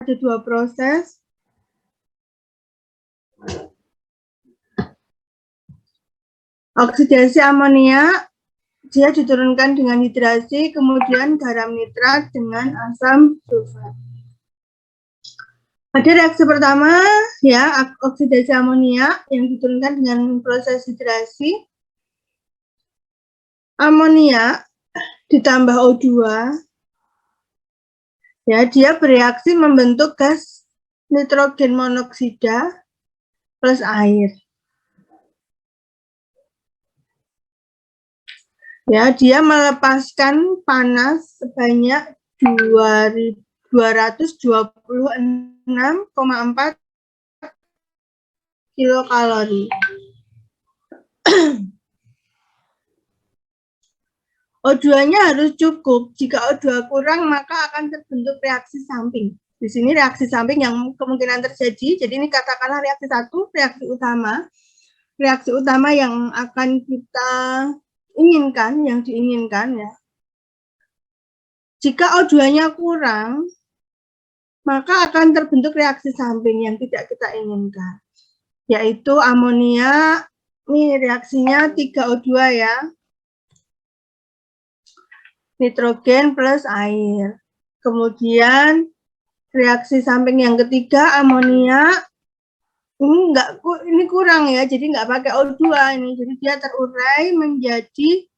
ada dua proses. Oksidasi amonia, dia diturunkan dengan hidrasi, kemudian garam nitrat dengan asam sulfat. Pada reaksi pertama, ya, oksidasi amonia yang diturunkan dengan proses hidrasi. Amonia ditambah O2, ya, dia bereaksi membentuk gas nitrogen monoksida plus air. Ya, dia melepaskan panas sebanyak 226,4 kilokalori. O2-nya harus cukup. Jika O2 kurang, maka akan terbentuk reaksi samping. Di sini reaksi samping yang kemungkinan terjadi. Jadi ini katakanlah reaksi satu, reaksi utama. Reaksi utama yang akan kita inginkan, yang diinginkan, ya. Jika O2-nya kurang, maka akan terbentuk reaksi samping yang tidak kita inginkan, yaitu amonia. Ini reaksinya 3O2 ya. Nitrogen plus air. Kemudian reaksi samping yang ketiga, amonia. Ini kurang ya, jadi nggak pakai O2 ini. Jadi dia terurai menjadi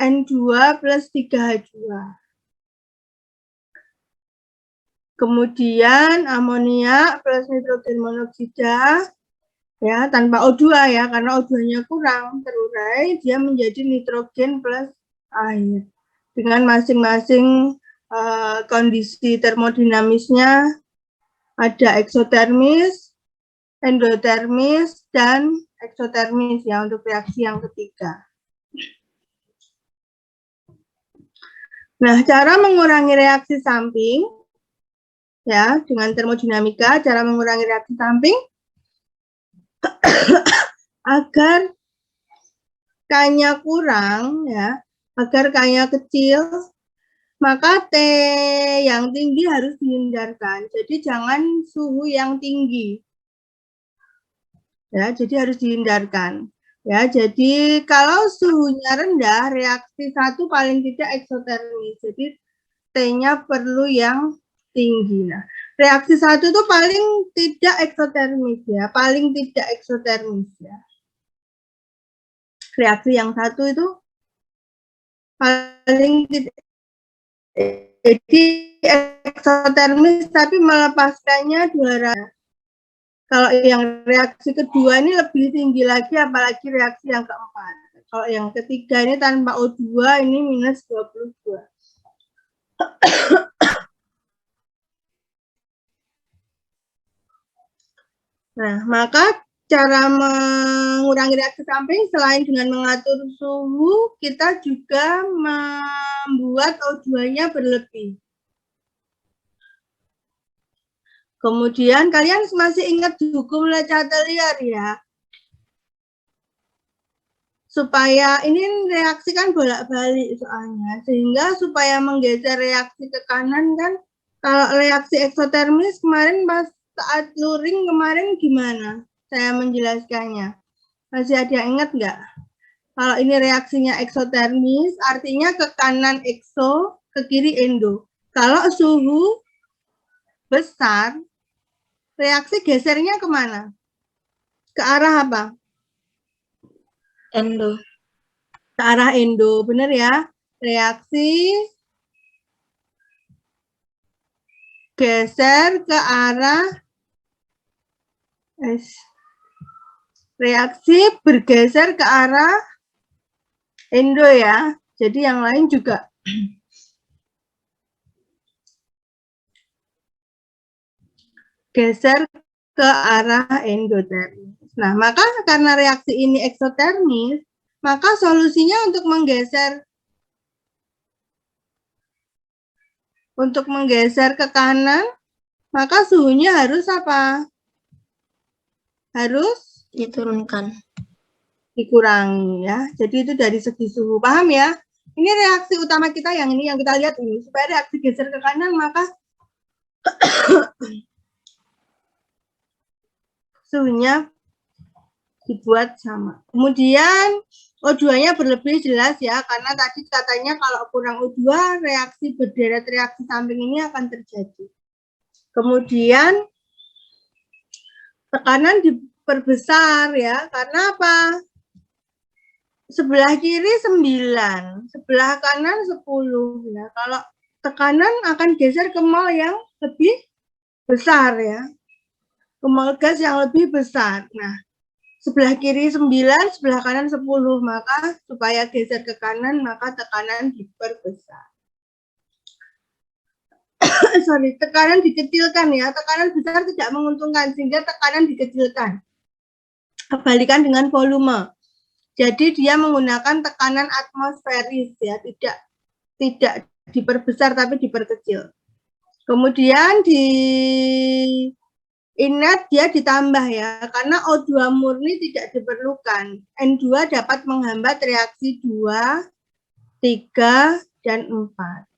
N2 plus 3H2. Kemudian amonia plus nitrogen monoksida, ya, tanpa O2 ya, karena O2-nya kurang, terurai, dia menjadi nitrogen plus air. Dengan masing-masing kondisi termodinamisnya, ada eksotermis, endotermis, dan eksotermis ya untuk reaksi yang ketiga. Nah, cara mengurangi reaksi samping, ya, dengan termodinamika, cara mengurangi reaksi samping, agar K-nya kurang, ya, agar K-nya kecil, maka T yang tinggi harus dihindarkan. Jadi jangan suhu yang tinggi. Ya, jadi harus dihindarkan. Ya, jadi kalau suhunya rendah, reaksi satu paling tidak eksotermis. Jadi T-nya perlu yang tinggi. Nah, reaksi satu itu paling tidak eksotermis ya, paling tidak eksotermis ya. Reaksi yang satu itu paling tidak, jadi eksotermis tapi melepaskannya 200. Kalau yang reaksi kedua ini lebih tinggi lagi, apalagi reaksi yang keempat. Kalau yang ketiga ini tanpa O2 ini minus 22. Nah, maka cara mengurangi reaksi samping selain dengan mengatur suhu, kita juga membuat O2-nya berlebih. Kemudian kalian masih ingat hukum Le Chatelier ya? Supaya ini reaksi kan bolak-balik soalnya, sehingga supaya menggeser reaksi ke kanan kan, kalau reaksi eksotermis kemarin pas saat luring kemarin gimana saya menjelaskannya? Masih ada yang ingat nggak? Kalau ini reaksinya eksotermis, artinya ke kanan ekso, ke kiri endo. Kalau suhu besar, reaksi gesernya kemana? Ke arah apa? Endo. Ke arah endo, benar ya? Reaksi geser ke arah reaksi bergeser ke arah endo ya. Jadi yang lain juga geser ke arah endotermis. Nah, maka karena reaksi ini eksotermis, maka solusinya untuk menggeser ke kanan, maka suhunya harus apa? Harus Diturunkan. Dikurangi ya. Jadi itu dari segi suhu. Paham ya? Ini reaksi utama kita yang ini yang kita lihat ini. Supaya reaksi geser ke kanan, maka suhunya dibuat sama. Kemudian O2-nya berlebih jelas ya, karena tadi katanya kalau kurang O2, reaksi berderet reaksi samping ini akan terjadi. Kemudian tekanan diperbesar ya, karena apa? Sebelah kiri 9, sebelah kanan 10 ya. Kalau tekanan akan geser ke mol yang lebih besar ya. Ke mol gas yang lebih besar. Nah, sebelah kiri 9, sebelah kanan 10, maka supaya geser ke kanan, maka tekanan diperbesar. Sorry, tekanan dikecilkan ya. Tekanan besar tidak menguntungkan, sehingga tekanan dikecilkan. Kebalikan dengan volume. Jadi dia menggunakan tekanan atmosferis ya, tidak diperbesar tapi diperkecil. Kemudian di inlet dia ditambah ya, karena O2 murni tidak diperlukan. N2 dapat menghambat reaksi 2, 3, dan 4.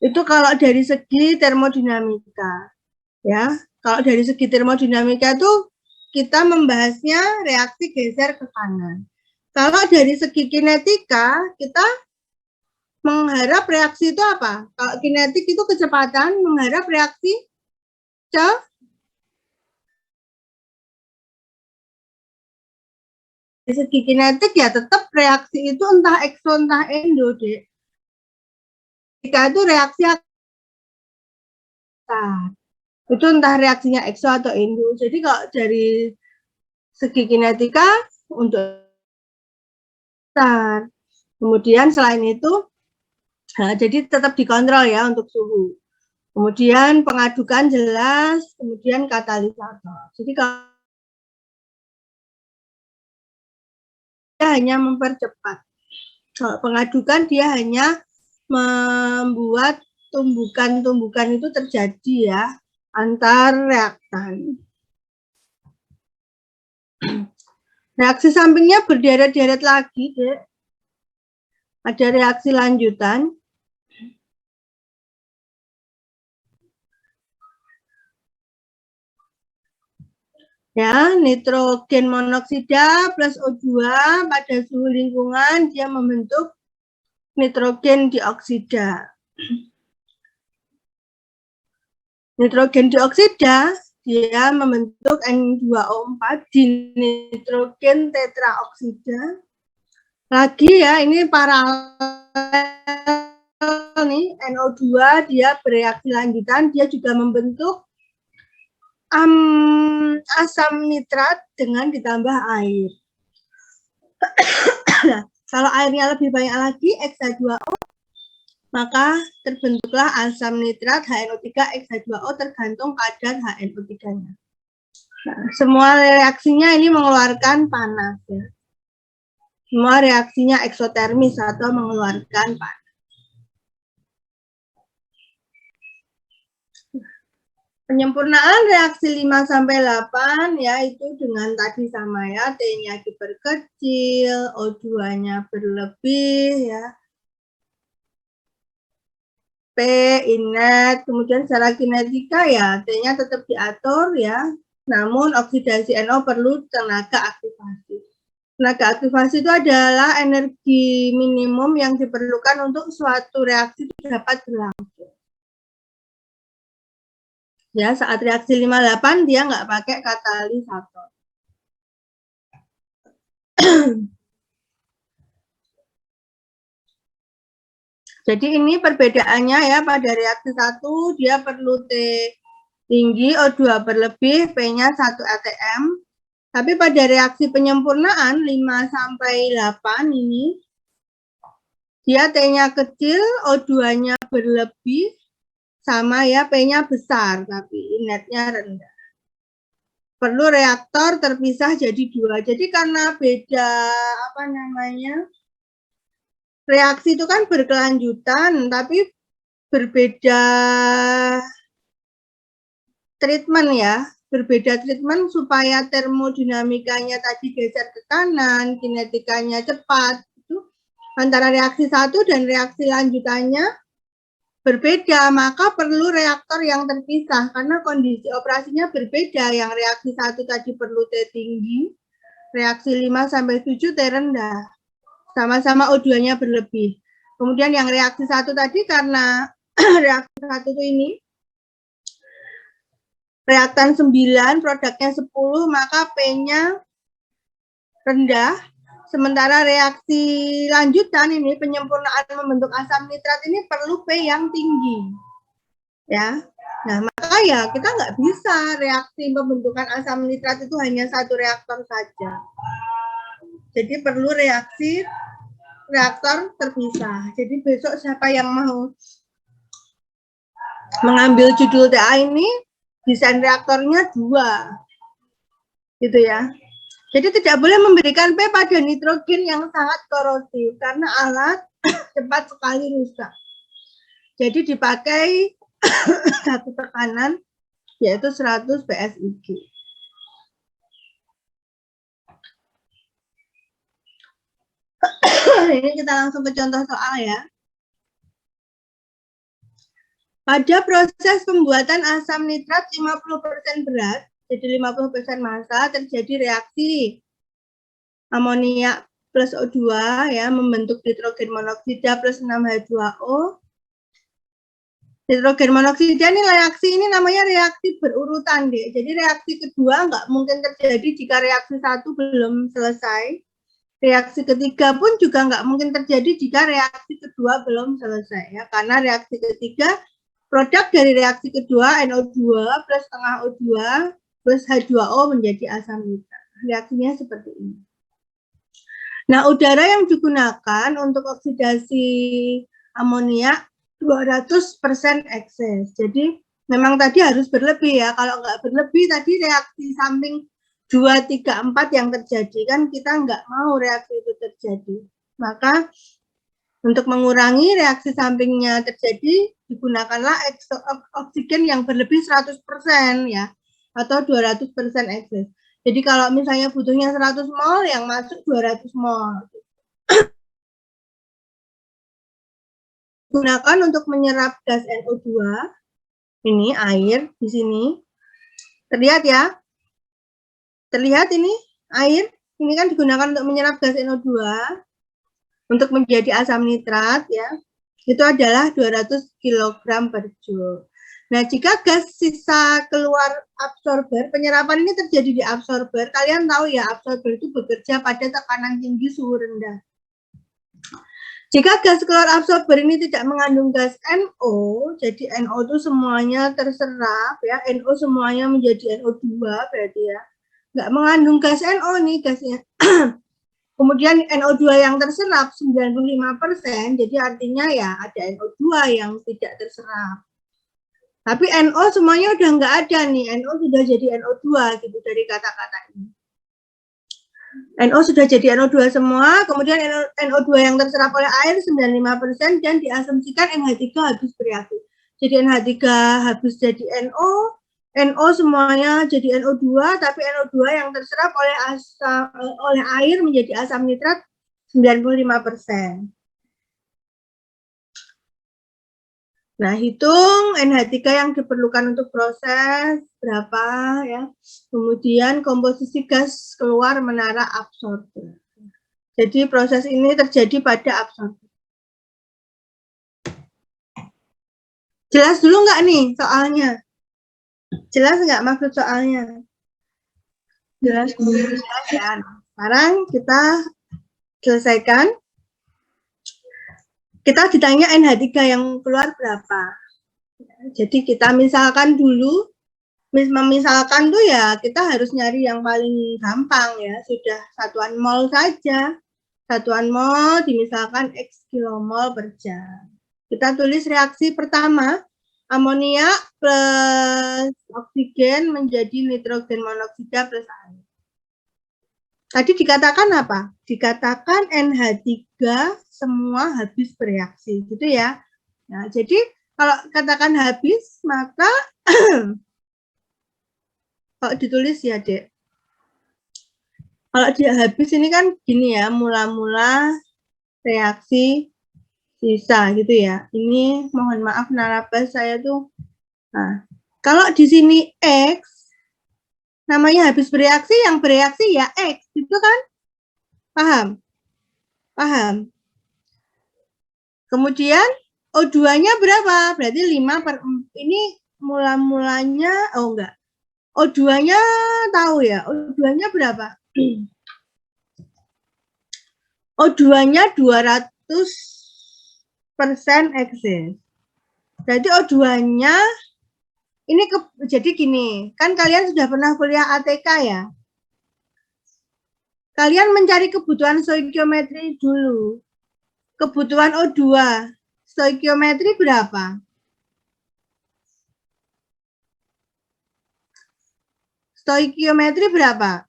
Itu kalau dari segi termodinamika. Ya, kalau dari segi termodinamika itu kita membahasnya reaksi geser ke kanan. Kalau dari segi kinetika, kita mengharap reaksi itu apa? Kalau kinetik itu kecepatan, mengharap reaksi dari segi kinetik ya tetap reaksi itu entah ekso entah endo deh. Jika itu reaksi itu entah reaksinya ekso atau endo. Jadi kalau dari segi kinetika untuk besar. Kemudian selain itu, nah, jadi tetap dikontrol ya untuk suhu. Kemudian pengadukan jelas, kemudian katalisator. Jadi kalau dia hanya mempercepat. Kalau pengadukan dia hanya membuat tumbukan-tumbukan itu terjadi ya antar reaktan. Reaksi sampingnya berderet-deret lagi, deh. Ada reaksi lanjutan. Ya, nitrogen monoksida plus O2 pada suhu lingkungan dia membentuk nitrogen dioksida. Nitrogen dioksida dia membentuk N2O4 di nitrogen tetraoksida. Lagi ya, ini paralel nih, NO2 dia bereaksi lanjutan, dia juga membentuk asam nitrat dengan ditambah air. Nah, kalau airnya lebih banyak lagi, X2O, maka terbentuklah asam nitrat HNO3 X2O tergantung kadar HNO3-nya. Nah, semua reaksinya ini mengeluarkan panas ya. Semua reaksinya eksotermis atau mengeluarkan panas. Penyempurnaan reaksi 5-8 ya itu dengan tadi sama ya, T-nya diperkecil, O2-nya berlebih ya. P, inlet, kemudian secara kinetika ya, T-nya tetap diatur ya, namun oksidasi NO perlu tenaga aktivasi. Tenaga aktivasi itu adalah energi minimum yang diperlukan untuk suatu reaksi dapat berlangsung. Ya, saat reaksi 58 dia nggak pakai katalisator. Jadi ini perbedaannya ya, pada reaksi 1 dia perlu T tinggi, O2 berlebih, P-nya 1 atm. Tapi pada reaksi penyempurnaan 5-8 ini dia T-nya kecil, O2-nya berlebih, sama ya, P-nya besar tapi inletnya rendah. Perlu reaktor terpisah jadi 2. Jadi karena beda reaksi itu kan berkelanjutan tapi berbeda treatment ya, berbeda treatment supaya termodinamikanya tadi geser ke kanan, kinetikanya cepat. Itu antara reaksi 1 dan reaksi lanjutannya berbeda, maka perlu reaktor yang terpisah karena kondisi operasinya berbeda. Yang reaksi 1 tadi perlu T tinggi, reaksi 5 sampai 7 T rendah. Sama-sama O2-nya berlebih. Kemudian yang reaksi 1 tadi karena reaksi 1 ini reaktan 9, produknya 10, maka P-nya rendah. Sementara reaksi lanjutan ini penyempurnaan membentuk asam nitrat ini perlu P yang tinggi. Ya. Nah, maka ya kita nggak bisa reaksi pembentukan asam nitrat itu hanya satu reaktor saja. Jadi perlu reaktor terpisah. Jadi besok siapa yang mau mengambil judul TA ini, desain reaktornya 2. Gitu ya. Jadi tidak boleh memberikan P pada nitrogen yang sangat korosif karena alat cepat sekali rusak. Jadi dipakai satu tekanan yaitu 100 PSIG. Ini kita langsung ke contoh soal ya. Pada proses pembuatan asam nitrat 50% berat, jadi 50% massa, terjadi reaksi amonia plus O2 ya, membentuk nitrogen monoksida plus 6H2O. Nitrogen monoksida ini reaksi ini namanya reaksi berurutan deh. Jadi reaksi kedua nggak mungkin terjadi jika reaksi 1 belum selesai. Reaksi ketiga pun juga nggak mungkin terjadi jika reaksi kedua belum selesai ya, karena reaksi ketiga produk dari reaksi kedua NO2 plus setengah O2 plus H2O menjadi asam nitrat. Reaksinya seperti ini. Nah, udara yang digunakan untuk oksidasi amonia 200% ekses. Jadi memang tadi harus berlebih ya. Kalau nggak berlebih tadi reaksi samping 2, 3, 4 yang terjadi kan kita nggak mau reaksi itu terjadi. Maka untuk mengurangi reaksi sampingnya terjadi, digunakanlah oksigen yang berlebih 100% ya, atau 200% ekses. Jadi kalau misalnya butuhnya 100 mol, yang masuk 200 mol. Gunakan untuk menyerap gas NO2, ini air di sini. Terlihat ya? Terlihat ini air, ini kan digunakan untuk menyerap gas NO2. Untuk menjadi asam nitrat ya, itu adalah 200 kg per joule. Nah, jika gas sisa keluar absorber, penyerapan ini terjadi di absorber. Kalian tahu ya, absorber itu bekerja pada tekanan tinggi suhu rendah. Jika gas keluar absorber ini tidak mengandung gas NO, jadi NO itu semuanya terserap ya, NO semuanya menjadi NO2 berarti ya. Nggak mengandung gas NO nih gasnya. Kemudian NO2 yang terserap 95%, jadi artinya ya ada NO2 yang tidak terserap. Tapi NO semuanya udah nggak ada nih, NO sudah jadi NO2 gitu dari kata-kata ini. NO sudah jadi NO2 semua, kemudian NO2 yang terserap oleh air 95% dan diasumsikan NH3 habis bereaksi. Jadi NH3 habis jadi NO, NO semuanya jadi NO2, tapi NO2 yang terserap oleh air menjadi asam nitrat 95%. Nah, hitung NH3 yang diperlukan untuk proses berapa ya. Kemudian komposisi gas keluar menara absorber. Jadi proses ini terjadi pada absorber. Jelas dulu nggak nih soalnya? Jelas nggak maksud soalnya? Jelas dulu ya. Sekarang kita selesaikan. Kita ditanya NH3 yang keluar berapa. Jadi kita misalkan dulu, misalkan tuh ya kita harus nyari yang paling gampang ya, sudah satuan mol saja. Satuan mol dimisalkan X kilomol per jam. Kita tulis reaksi pertama, amonia plus oksigen menjadi nitrogen monoksida plus air. Tadi dikatakan apa? Dikatakan NH3 semua habis bereaksi, gitu ya. Nah, jadi kalau katakan habis, maka kalau ditulis ya, Dek. Kalau dia habis ini kan gini ya, mula-mula reaksi Bisa gitu ya. Ini mohon maaf narabas saya tuh. Nah, kalau di sini X, namanya habis bereaksi, yang bereaksi ya X, gitu kan? Paham? Paham? Kemudian O2-nya berapa? Berarti 5/4. Ini mula-mulanya, oh enggak. O2-nya tahu ya? O2-nya berapa? O2-nya 200% eksis. Berarti O2-nya ini jadi gini, kan kalian sudah pernah kuliah ATK ya? Kalian mencari kebutuhan stoikiometri dulu. Kebutuhan O2, stoikiometri berapa? Stoikiometri berapa?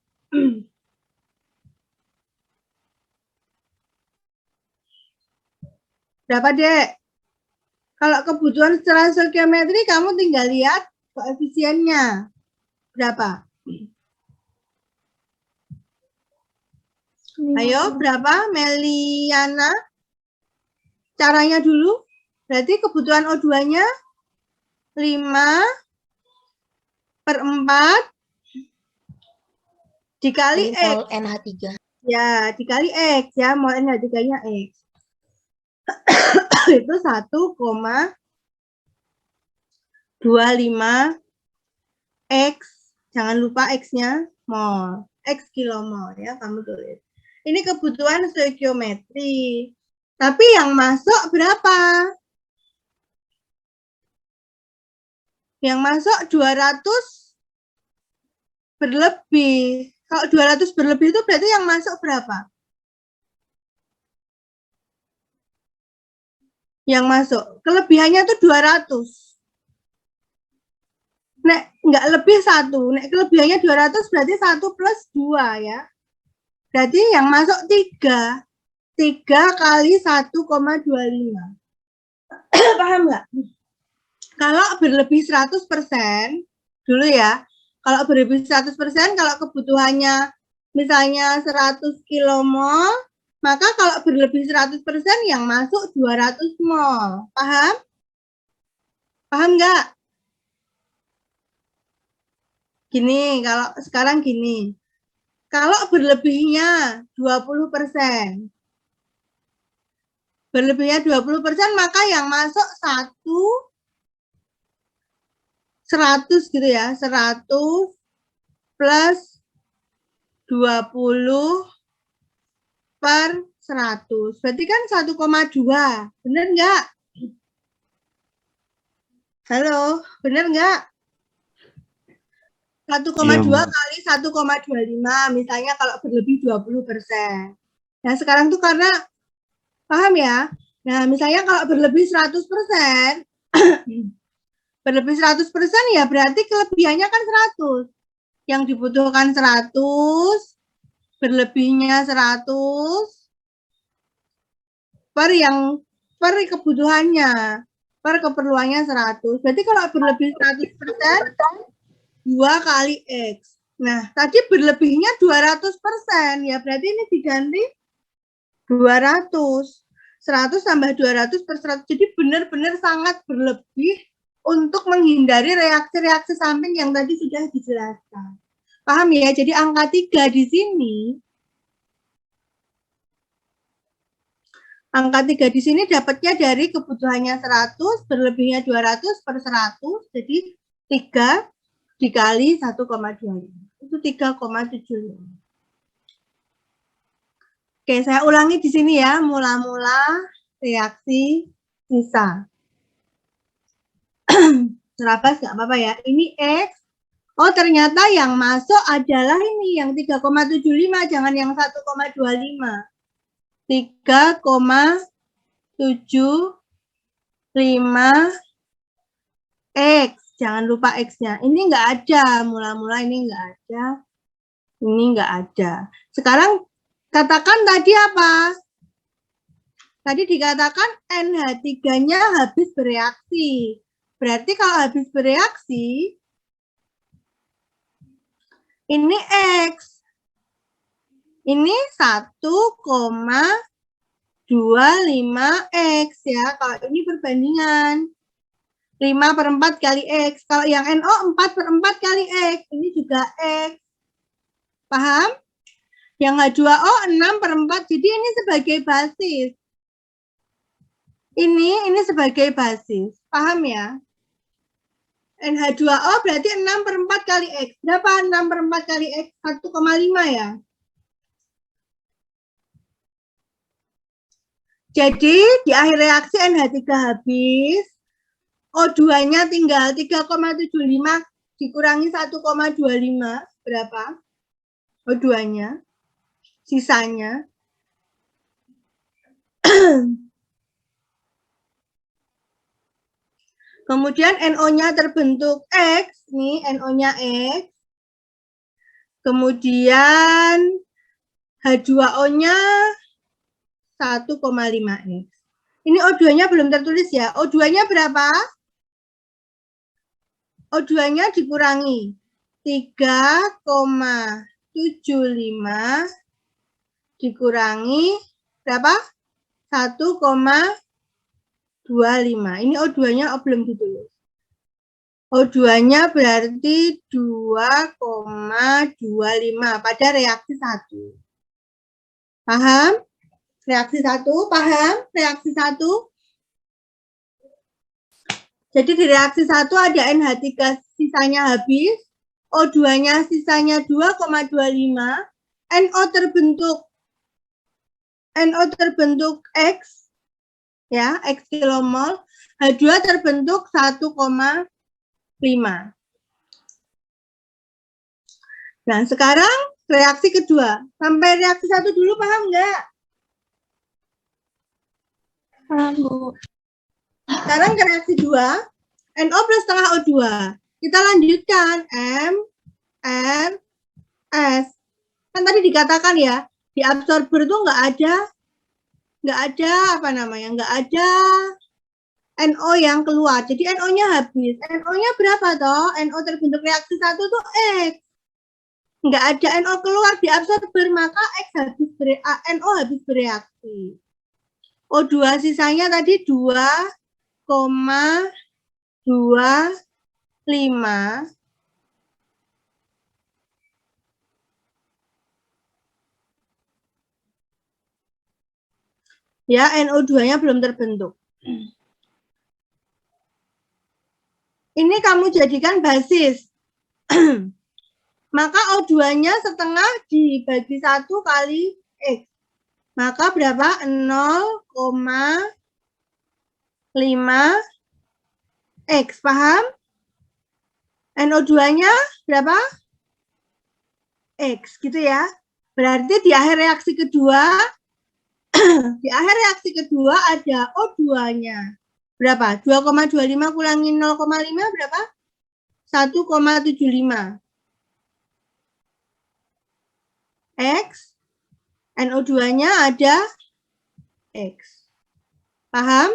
Berapa, Dek? Kalau kebutuhan secara stoikiometri, kamu tinggal lihat koefisiennya. Berapa? Ayo, berapa? Meliana? Caranya dulu. Berarti kebutuhan O2-nya 5/4 dikali X. Mol NH3. Ya, dikali X ya. Mol NH3-nya X. Itu 1,25 X. Jangan lupa X-nya mol. X kilomol ya, kamu tulis. Ini kebutuhan stoikiometri. Tapi yang masuk berapa? Yang masuk 200 berlebih. Kalau 200 berlebih itu berarti yang masuk berapa? Yang masuk. Kelebihannya tuh 200. Nek nggak lebih 1. Nek kelebihannya 200 berarti 1 plus 2 ya. Berarti yang masuk 3. 3 kali 1,25. Paham nggak? Kalau berlebih 100% dulu ya. Kalau berlebih 100%, kalau kebutuhannya misalnya 100 kilomol, maka kalau berlebih 100% yang masuk 200 mol. Paham? Paham nggak? Gini, kalau sekarang gini. Kalau berlebihnya 20%. Berlebihnya 20%, maka yang masuk 100 gitu ya. 100 plus 20/100. Berarti kan 1,2. Bener nggak? Halo, bener nggak? 1,2 kali 1,25. Misalnya kalau berlebih 20%. Nah, sekarang tuh karena, paham ya? Nah, misalnya kalau berlebih 100%, berlebih 100% ya berarti kelebihannya kan 100. Yang dibutuhkan 100, berlebihnya 100, per kebutuhannya, per keperluannya 100. Berarti kalau berlebih 100%, 2 kali X. Nah, tadi berlebihnya 200%, ya berarti ini diganti 200. 100 tambah 200 per 100. Jadi benar-benar sangat berlebih untuk menghindari reaksi-reaksi samping yang tadi sudah dijelaskan. Paham ya? Jadi angka 3 di sini, angka 3 di sini dapatnya dari kebutuhannya 100, berlebihnya 200 per 100, jadi 3 dikali 1,25. Itu 3,75. Oke, saya ulangi di sini ya, mula-mula reaksi sisa. Terabas nggak apa-apa ya. Ini X. Oh, ternyata yang masuk adalah ini, yang 3,75, jangan yang 1,25. 3,75 X. Jangan lupa X-nya. Ini nggak ada. Mula-mula ini nggak ada. Ini nggak ada. Sekarang katakan tadi apa? Tadi dikatakan NH3-nya habis bereaksi. Berarti kalau habis bereaksi, ini X. Ini 1,25 H2,5X ya. Kalau ini perbandingan. 5/4 kali X. Kalau yang NO 4/4 kali X. Ini juga X. Paham? Yang H2O 6/4. Jadi ini sebagai basis. Ini sebagai basis. Paham ya? NH2O berarti 6/4 kali X. Berapa 6/4 kali X? 1,5 ya. Jadi di akhir reaksi NH3 habis. O2-nya tinggal 3,75 dikurangi 1,25. Berapa? O2-nya. Sisanya. Kemudian NO-nya terbentuk X, nih NO-nya X. Kemudian H2O-nya 1,5X. Ini O2-nya belum tertulis ya. O2-nya berapa? O2-nya dikurangi 3,75 dikurangi berapa? 1,25. Ini O2-nya belum ditulis. O2-nya berarti 2,25 pada reaksi 1. Paham? Reaksi 1, paham? Reaksi 1. Jadi di reaksi 1 ada NH3 sisanya habis, O2-nya sisanya 2,25, NO terbentuk X, ya, X kilomol, H2 terbentuk 1,5. Nah, sekarang reaksi kedua. Sampai reaksi 1 dulu paham nggak? Paham, Bu. Sekarang ke reaksi 2, NO plus setengah O2. Kita lanjutkan M, N, S. Kan tadi dikatakan ya, di absorber itu nggak ada NO yang keluar. Jadi NO-nya habis. NO-nya berapa toh? NO terbentuk reaksi 1 tuh X. Nggak ada NO keluar di absorber, maka NO habis bereaksi. O2 sisanya tadi 2,25. Ya, NO2-nya belum terbentuk. Ini kamu jadikan basis. Maka O2-nya setengah dibagi 1 kali X. Maka berapa? 0,5 X. Paham? NO2-nya berapa? X, gitu ya. Berarti di akhir reaksi kedua, ada O2-nya. Berapa? 2,25 kurangi 0,5 berapa? 1,75. X. NO2-nya ada X. Paham?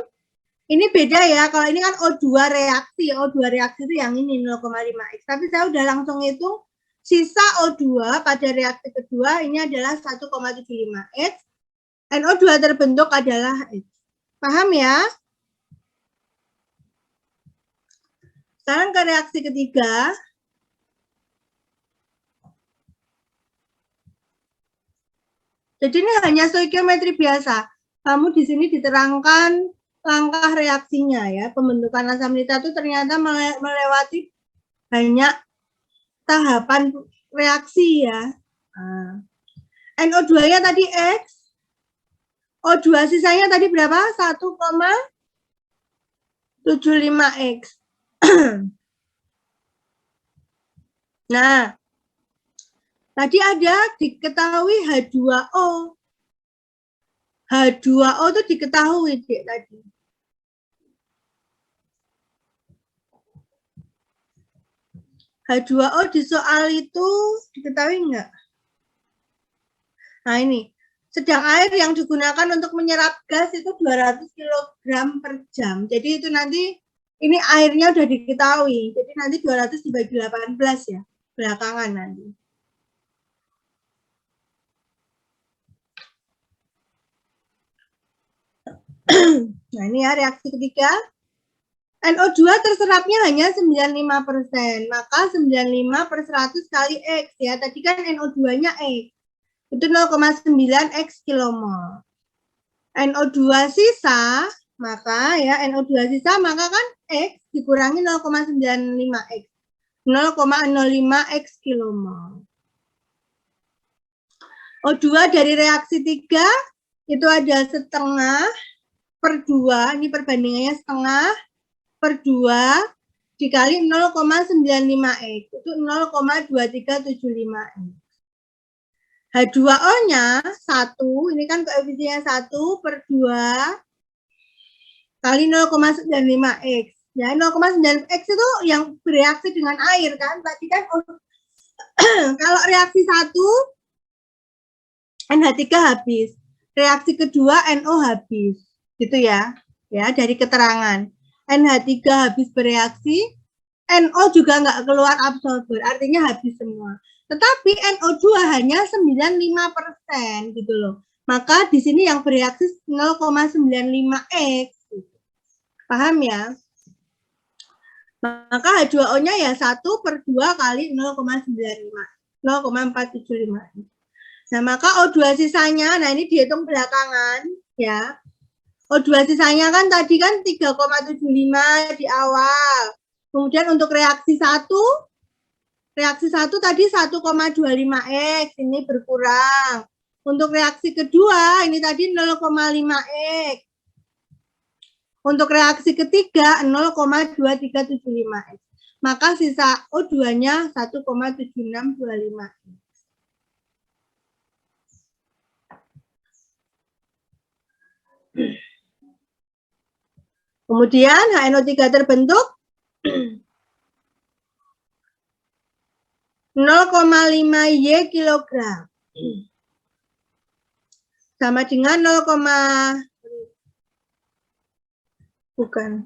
Ini beda ya. Kalau ini kan O2 reaksi. O2 reaksi itu yang ini 0,5X. Tapi saya udah langsung hitung sisa O2 pada reaksi kedua ini adalah 1,75X. NO2 terbentuk adalah X. Paham ya? Sekarang ke reaksi ketiga. Jadi ini hanya stoikiometri biasa. Kamu di sini diterangkan langkah reaksinya ya. Pembentukan asam nitrat itu ternyata melewati banyak tahapan reaksi ya. NO2-nya tadi X. O2 sisanya tadi berapa? 1,75X. Nah, tadi ada diketahui H2O. H2O itu diketahui tadi. H2O di soal itu diketahui enggak? Nah ini, sedang air yang digunakan untuk menyerap gas itu 200 kg per jam. Jadi itu nanti, ini airnya udah diketahui. Jadi nanti 200 dibagi 18 ya, belakangan nanti. Nah, ini ya reaksi ketiga. NO2 terserapnya hanya 95%, maka 95 per 100 kali X ya. Tadi kan NO2-nya X. Itu 0,9 X kilomol. NO2 sisa, maka ya NO2 sisa maka kan X dikurangi 0,95 X. 0,05 X kilomol. O2 dari reaksi 3 itu ada setengah per 2, ini perbandingannya setengah per 2 dikali 0,95 X, itu 0,2375 X. H2O-nya 1, ini kan koefisiennya 1 per 2 kali 0,95 X. Ya, 0,9 X itu yang bereaksi dengan air kan. Tadi kan kalau reaksi 1 NH3 habis. Reaksi kedua NO habis. Gitu ya. Ya, dari keterangan. NH3 habis bereaksi, NO juga nggak keluar absorber, artinya habis semua. Tetapi NO2 hanya 95% gitu loh. Maka di sini yang bereaksi 0,95 X. Paham ya? Maka H2O-nya ya 1 per 2 kali 0,95. 0,475. Nah, maka O2 sisanya, nah ini dihitung belakangan ya. O2 sisanya kan tadi kan 3,75 di awal. Kemudian untuk reaksi 1 tadi 1,25 X, ini berkurang. Untuk reaksi kedua, ini tadi 0,5 X. Untuk reaksi ketiga, 0,2375 X. Maka sisa O2-nya 1,7625 X. Kemudian HNO3 terbentuk 0,5 Y kilogram. Sama dengan 0, bukan.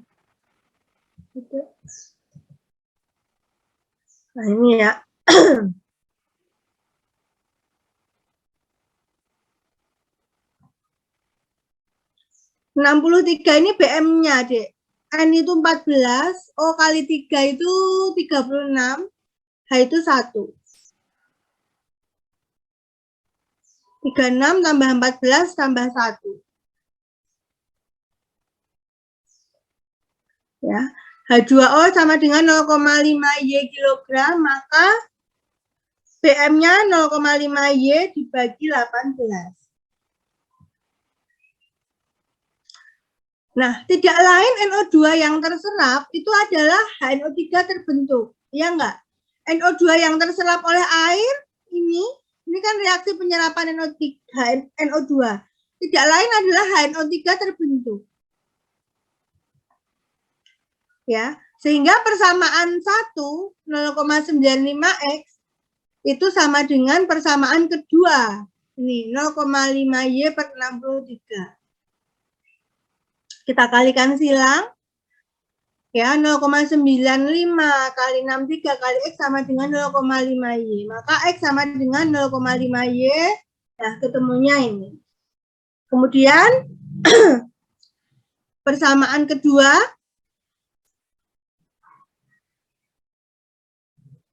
Nah, ini ya. 63 ini BM-nya, Dek. N itu 14, O kali 3 itu 36, H itu 1. 36 tambah 14 tambah 1. Ya. H2O sama dengan 0,5 Y kilogram, maka BM-nya 0,5 Y dibagi 18. Nah, tidak lain NO2 yang terserap itu adalah HNO3 terbentuk. Ya enggak? NO2 yang terserap oleh air ini kan reaksi penyerapan NO2. Tidak lain adalah HNO3 terbentuk. Ya, sehingga persamaan 1 0,95 X itu sama dengan persamaan kedua. Ini 0,5 Y per 63. Kita kalikan silang. Ya, 0,95 kali 63 kali X sama dengan 0,5 Y. Maka X sama dengan 0,5 Y. Nah, ketemunya ini. Kemudian, persamaan kedua,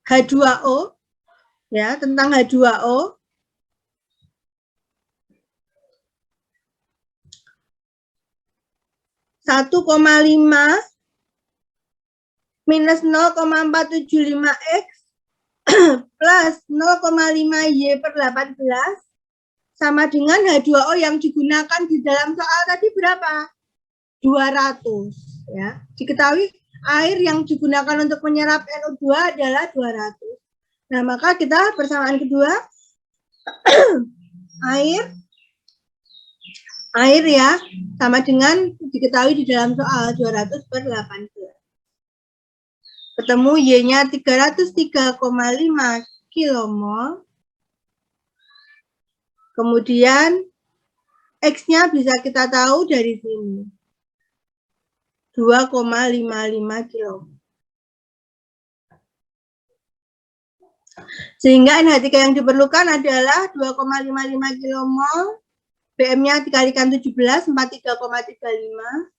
H2O. Ya, tentang H2O. Satu koma lima minus 0,475 X plus 0,5 Y per 18 sama dengan H2O yang digunakan di dalam soal tadi berapa? 200. Ya. Diketahui air yang digunakan untuk menyerap NO2 adalah 200. Nah, maka kita persamaan kedua, air ya, sama dengan diketahui di dalam soal 200 per 18. Ketemu Y-nya 303,5 kilomol. Kemudian X-nya bisa kita tahu dari sini. 2,55 kilomol. Sehingga NH3 yang diperlukan adalah 2,55 kilomol BM-nya dikalikan 17, 43,35.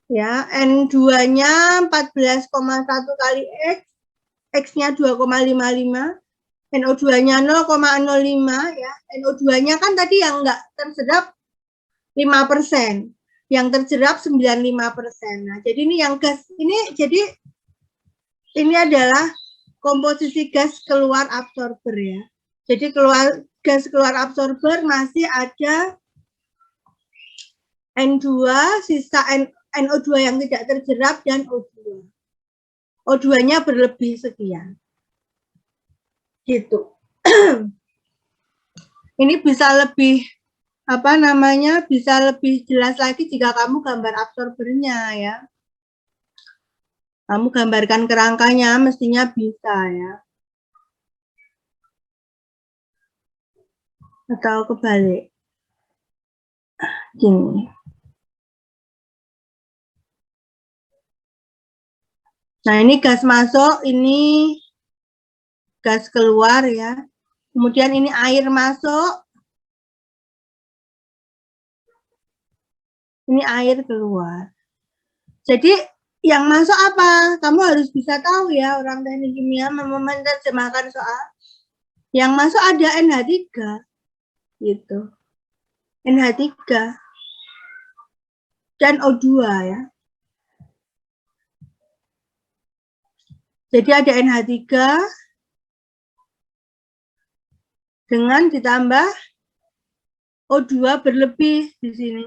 Ya, N2-nya 14,1 kali X, X-nya 2,55, NO2-nya 0,05 ya. NO2-nya kan tadi yang enggak tersedap 5%, yang terjerap 95%. Nah, jadi ini yang gas ini, jadi ini adalah komposisi gas keluar absorber ya. Jadi gas keluar absorber masih ada N2, sisa NO2 yang tidak terjerap, dan O2. O2-nya berlebih sekian. Gitu. Ini bisa lebih bisa lebih jelas lagi jika kamu gambar absorbernya ya. Kamu gambarkan kerangkanya, mestinya bisa ya. Atau kebalik. Gini. Nah, ini gas masuk, ini gas keluar ya. Kemudian ini air masuk. Ini air keluar. Jadi yang masuk apa? Kamu harus bisa tahu ya, orang teknik kimia menerjemahkan soal. Yang masuk ada NH3 gitu. NH3 dan O2 ya. Jadi ada NH3 dengan ditambah O2 berlebih di sini.